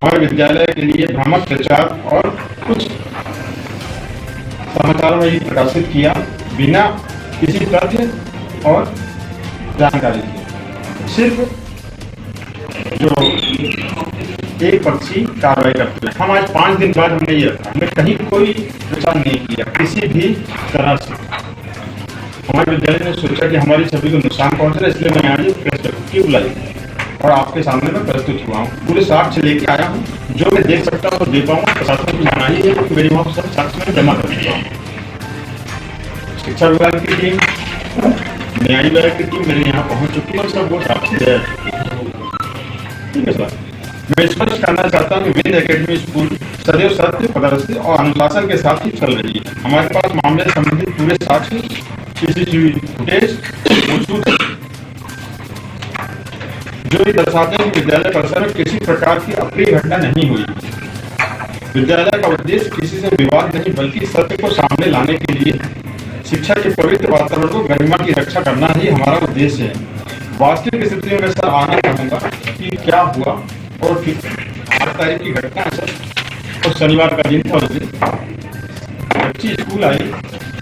हमारे विद्यालय के लिए भ्रामक प्रचार और कुछ समाचारों में ही प्रकाशित किया बिना किसी तथ्य और जानकारी के। सिर्फ जो एक पक्षी कार्रवाई करते हैं। हम आज 5 दिन बाद हमने ये रखा, हमने कहीं कोई प्रचार नहीं किया किसी भी तरह से। हमारे विद्यालय ने सोचा कि हमारी छवि को नुकसान पहुंच रहा है, इसलिए मैं आज प्रेस की बुलाई और आपके सामने मैं प्रस्तुत हुआ हूँ। पूरे साक्ष्य लेके आया हूँ, जो मैं देख सकता हूँ दे पाऊंगा। प्रशासन की मनाही है कि मेरी वहाँ सब साक्ष्य में जमा कर चुका हूँ। शिक्षा विभाग की टीम, न्याय विभाग की टीम मेरे यहाँ पहुंच चुकी है और सब वो साक्ष्य दे चुकी है। ठीक है सर, मैं स्पष्ट करना चाहता हूँ कि विंध्य एकेडमी स्कूल सदैव सत्य, पारदर्शी और अनुशासन के साथ ही चल रही है। हमारे पास मामले संबंधित पूरे साक्ष्य, सीसीटीवी फुटेज मौजूद है, जो ये दर्शाते हैं कि विद्यालय परिसर में किसी प्रकार की अप्रिय घटना नहीं हुई। विद्यालय का उद्देश्य किसी से विवाद नहीं, बल्कि सत्य को सामने लाने के लिए शिक्षा के पवित्र वातावरण को गरिमा की रक्षा करना ही हमारा उद्देश्य है। वास्तविक स्थिति में सर आना चाहूंगा कि क्या हुआ और फिर 8 तारीख की घटना है सर, और शनिवार का दिन था। उस दिन बच्ची स्कूल आई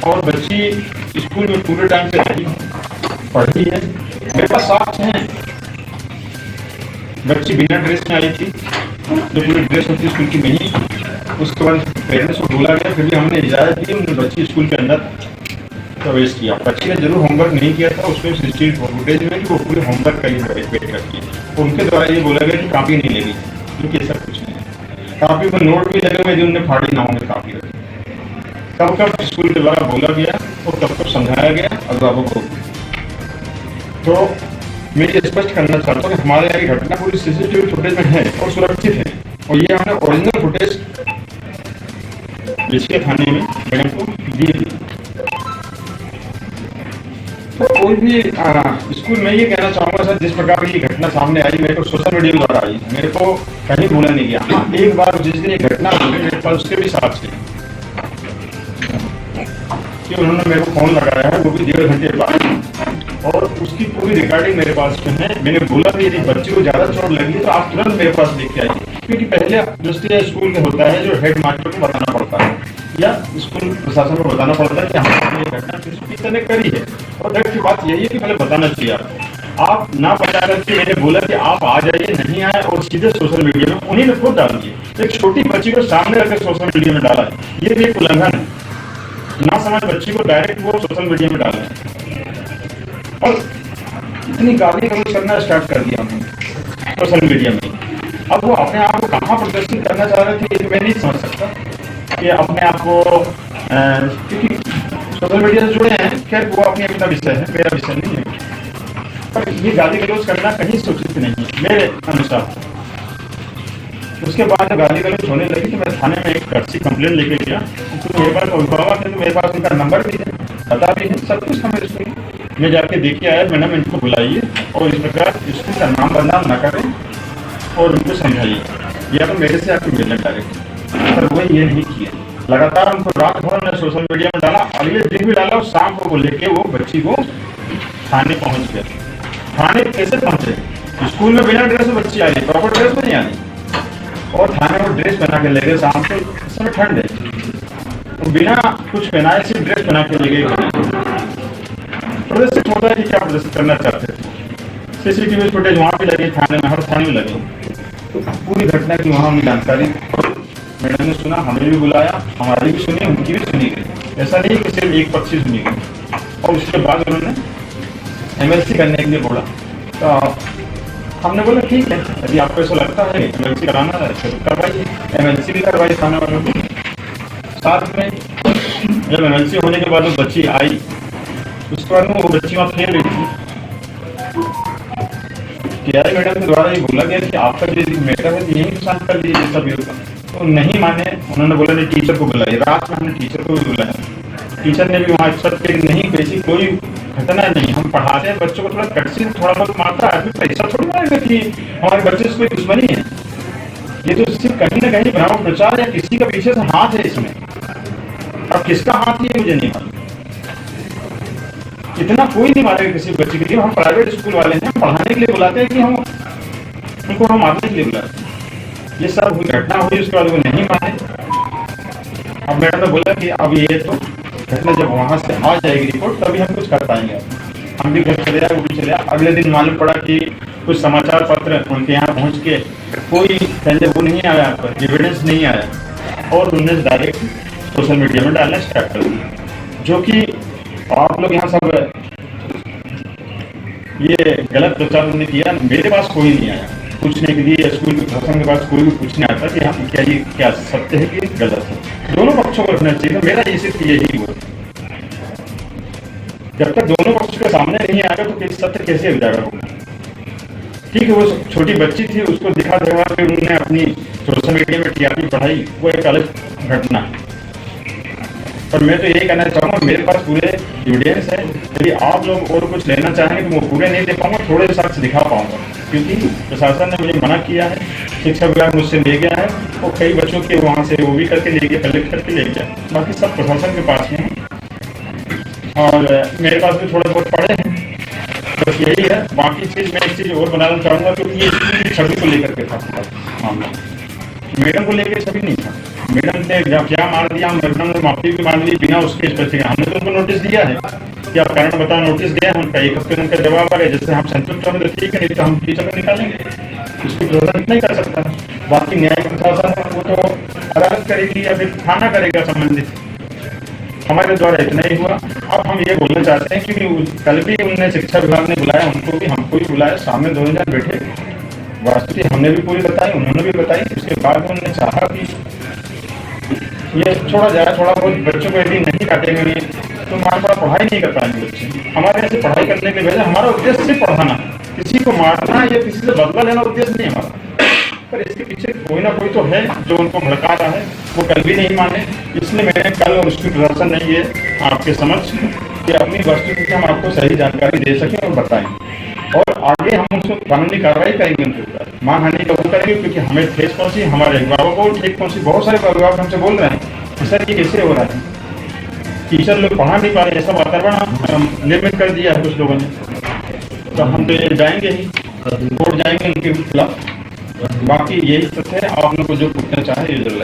और बच्ची स्कूल में पूरे टाइम से रही, पढ़ी है। मेरे पास साक्ष्य हैं। बच्ची बिना ड्रेस में आई थी, जो पूरी ड्रेस होती स्कूल की नहीं। उसके बाद पेरेंट्स को बोला गया, फिर भी हमने इजाजत दी, उन्होंने बच्ची स्कूल के अंदर प्रवेश किया। बच्ची ने जरूर होमवर्क नहीं किया था, उसमें सीसीटीवी फुटेज में कि वो पूरे होमवर्क का ही वेट करती है। उनके द्वारा ये बोला गया कि कापी नहीं लेगी, क्योंकि ऐसा कुछ नहीं है। कापी पर नोट भी लगे हुए, जो उन्होंने फाड़ी ना होंगे कापी रखी। कब कब स्कूल के द्वारा बोला गया और कब कब समझाया गया अभिभावकों को। तो मैं ये स्पष्ट करना चाहता हूँ कि हमारे यहाँ की घटना पूरी सीसीटीवी फुटेज में है और सुरक्षित है, और ये हमने ओरिजिनल फुटेज इसके थाने में मैडम को दी थी। तो कोई भी स्कूल में ये कहना चाहूंगा सर, जिस प्रकार की घटना सामने आई, मेरे को सोशल मीडिया द्वारा आई, मेरे को कहीं भूला नहीं गया। हाँ, एक बार जिस दिन ये घटना हुई मेरे पास उसके भी साक्ष्य है कि उन्होंने मेरे को फोन लगाया है, वो भी 1.5 घंटे बाद, और उसकी पूरी रिकॉर्डिंग मेरे पास में है। मैंने बोला कि यदि बच्चे को ज्यादा चोट लगी तो आप तुरंत मेरे पास लेके आइए, क्योंकि पहले दृष्टि स्कूल में होता है जो हेड मास्टर को बताना पड़ता है या स्कूल प्रशासन को बताना पड़ता है कि हमने ये घटना किसी ने करी है। और दर्द की बात यही है कि पहले बताना चाहिए आपको। आप ना बता करके मैंने बोला कि आप आ जाइए, नहीं आए और सीधे सोशल मीडिया में उन्हीं ने खुद डाल दिए। एक छोटी बच्ची को सामने रखकर सोशल मीडिया में डाला है, ये भी एक उल्लंघन है। ना समझ बच्ची को डायरेक्ट वो सोशल मीडिया में डाला है और इतनी गाली गलौज करना स्टार्ट कर दिया हमने सोशल मीडिया में। अब वो अपने आप को कहाँ प्रदर्शित करना चाह रहे थे, ये मैं नहीं समझ सकता कि अपने आप को, क्योंकि सोशल मीडिया से जुड़े हैं, खैर वो अपनी अपना विषय है, मेरा विषय नहीं है। पर ये गाली गलौज करना कहीं सूचित नहीं है मेरे अनुसार। उसके बाद गाली गलौज होने लगी तो मैं थाने में एक कर्सी कंप्लेन लेके गया। तो मेरे पास अभिभावक है, तो मेरे पास उनका नंबर भी है, पता भी है, सब कुछ था मेरे स्कूल। मैं जाके देख के आया, मैडम इनको बुलाइए और इस प्रकार स्कूल का नाम बदनाम न करें और उनको समझाइए, या तो मेरे से आपको मिलने डायरेक्ट। पर वही ये नहीं किया, लगातार उनको रात भर ने सोशल मीडिया में डाला, अगले दिन भी डाला और शाम को लेके वो बच्ची को थाने पहुंच गया। थाने कैसे पहुंचे? स्कूल में बिना ड्रेस में बच्ची आई, प्रॉपर ड्रेस में नहीं आई, और थाने में ड्रेस पहना के ले गए। शाम को इस समय ठंड है, तो बिना कुछ पहनाए सिर्फ ड्रेस पहना के ले गए। प्रदर्शित होता है कि क्या प्रदर्शित करना चाहते थे। सीसीटीवी फुटेज वहाँ पे लगे, थाने में, हर थाने में लगे। तो पूरी घटना की वहाँ जानकारी मैडम ने सुना, हमें भी बुलाया, हमारी भी सुनी, उनकी भी सुनी गई। ऐसा नहीं कि सिर्फ एक पक्षी सुनी गई। और उसके बाद उन्होंने MLC करने के लिए बोला, तो हमने बोला ठीक है, यदि आपको ऐसा लगता है MLC कराना है तो करवाइए। MLC भी करवाई थाने वालों को। साथ में जब MLC होने के बाद वो बच्ची आई, उसके बाद वो बच्ची वहाँ खेल रही थी। TI मैडम के द्वारा ये बोला गया कि आपका जो मैटर है यही नुकसान कर लीजिए सब होगा, तो नहीं माने। उन्होंने बोला नहीं, टीचर को बुलाइए। रात में हमने टीचर को भी बुलाया, टीचर ने भी वहाँ एक्सेप्ट किया नहीं, वैसी कोई घटना नहीं, हम पढ़ाते हैं बच्चों को, थोड़ा कटसी थोड़ा बहुत मारता है, पैसा थोड़ी मारेगा कि हमारे बच्चे से कोई दुश्मनी है। ये तो सिर्फ कहीं ना कहीं भ्रामक प्रचार या किसी का पीछे से हाथ है इसमें। अब किसका हाथ है मुझे नहीं मालूम। इतना कोई नहीं मारेगा किसी बच्चे के लिए। हम प्राइवेट स्कूल वाले हैं, हम पढ़ाने के लिए बुलाते हैं कि हम उनको हम मारने के लिए बुलाते हैं। ये सब घटना हुई, उसके बाद वो नहीं माने। अब मैडम ने बोला कि अब ये तो घटना जब वहां से आ जाएगी रिपोर्ट तभी हम कुछ कर पाएंगे। हम भी घर चले आए, वो भी चले आए। अगले दिन मालूम पड़ा कि कुछ समाचार पत्र उनके यहाँ पहुंच के कोई पहले वो नहीं आया, एविडेंस नहीं आया और उन्होंने डायरेक्ट सोशल मीडिया में डालना स्टार्ट कर दिया, जो कि आप लोग यहाँ सब ये गलत प्रचार उन्होंने किया। मेरे पास कोई नहीं आया पूछने के लिए, स्कूल के प्रशासन के पास कोई भी पूछने आता कि हाँ क्या ये क्या सत्य है कि गलत है। दोनों पक्षों को रखना चाहिए। मेरा ये सिर्फ यही हुआ, जब तक दोनों पक्ष के सामने नहीं आएगा तो सत्य कैसे उजागर होगा। ठीक है, वो छोटी बच्ची थी, उसको दिखा दिखा के उन्होंने अपनी सोशल मीडिया में टीआरपी बढ़ाई, वो एक अलग घटना है। पर मैं तो यही कहना चाहूँगा, मेरे पास पूरे एविडेंस है। यदि आप लोग और कुछ लेना चाहेंगे तो वो पूरे नहीं दे पाऊंगा, थोड़े साक्ष्य दिखा पाऊंगा, क्योंकि प्रशासन ने मुझे मना किया है। शिक्षा विभाग मुझसे ले गया है, वो कई बच्चों के वहाँ से वो भी करके ले गया, कलेक्ट करके ले गया। बाकी सब प्रशासन के पास में है और मेरे पास भी थोड़े बहुत पड़े हैं। बस यही है। बाकी चीज़ मैं एक चीज़ और बनाना चाहूँगा, क्योंकि ये स्कूल की छवि को लेकर के था मामला, मैडम को लेकर छवि नहीं था। मैडम ने जब क्या मान दिया, मैडम ने माफी भी मान ली बिना उसके स्पष्टीकरण। हमने तो उनको नोटिस दिया है कि आप कारण बताओ, नोटिस दिया है उनका, 1 हफ्ते में उनका जवाब आ गया। जैसे हम संतुष्ट होंगे तो ठीक है, नहीं तो हम टीचर को निकालेंगे। इसकी प्रशासन नहीं कर सकता। बाकी न्यायिक प्रशासन है, वो तो अदालत करेगी या फिर थाना करेगा संबंधित। हमारे द्वारा इतना ही हुआ। अब हम ये बोलना चाहते हैं, क्योंकि कल भी उन्होंने शिक्षा विभाग ने बुलाया, उनको भी हमको भी बुलाया, सामने दोनों जन बैठे, वास्तविक हमने भी पूरी बताई, उन्होंने भी बताई। उसके बाद उन्होंने चाहा कि ये छोड़ा जाए, थोड़ा बहुत बच्चों को यदि नहीं काटेंगे तो हमारे पास पढ़ाई नहीं कर पाएंगे बच्चे। हमारे यहाँ से पढ़ाई करने के वजह हमारा उद्देश्य सिर्फ पढ़ाना, किसी को मारना या किसी से बदला लेना उद्देश्य नहीं हमारा। पर इसके पीछे कोई ना कोई तो है जो उनको भड़का रहा है, वो कल भी नहीं माने। इसलिए मैंने कल और उसकी प्रशासन ने ये आपके समझ कि अपनी वस्तुस्थिति हम आपको सही जानकारी दे सकें और बताएं, और आगे हम उसको कानूनी कार्रवाई करेंगे उनके ऊपर। मानहानि का वो करेंगे, क्योंकि हमें ठेस पहुंची, हमारे अभिभावकों को ठेस पहुंची। बहुत सारे अभिभावक हमसे बोल रहे हैं कि सर ये कैसे हो रहा है, टीचर लोग पढ़ा नहीं पा रहे, ऐसा वातावरण निर्मित कर दिया है कुछ लोगों ने। तो हम तो ये जाएंगे ही, कोर्ट जाएंगे उनके खिलाफ। बाकी यही तथ्य है, आप लोग को जो पूछना चाहे ये जरूर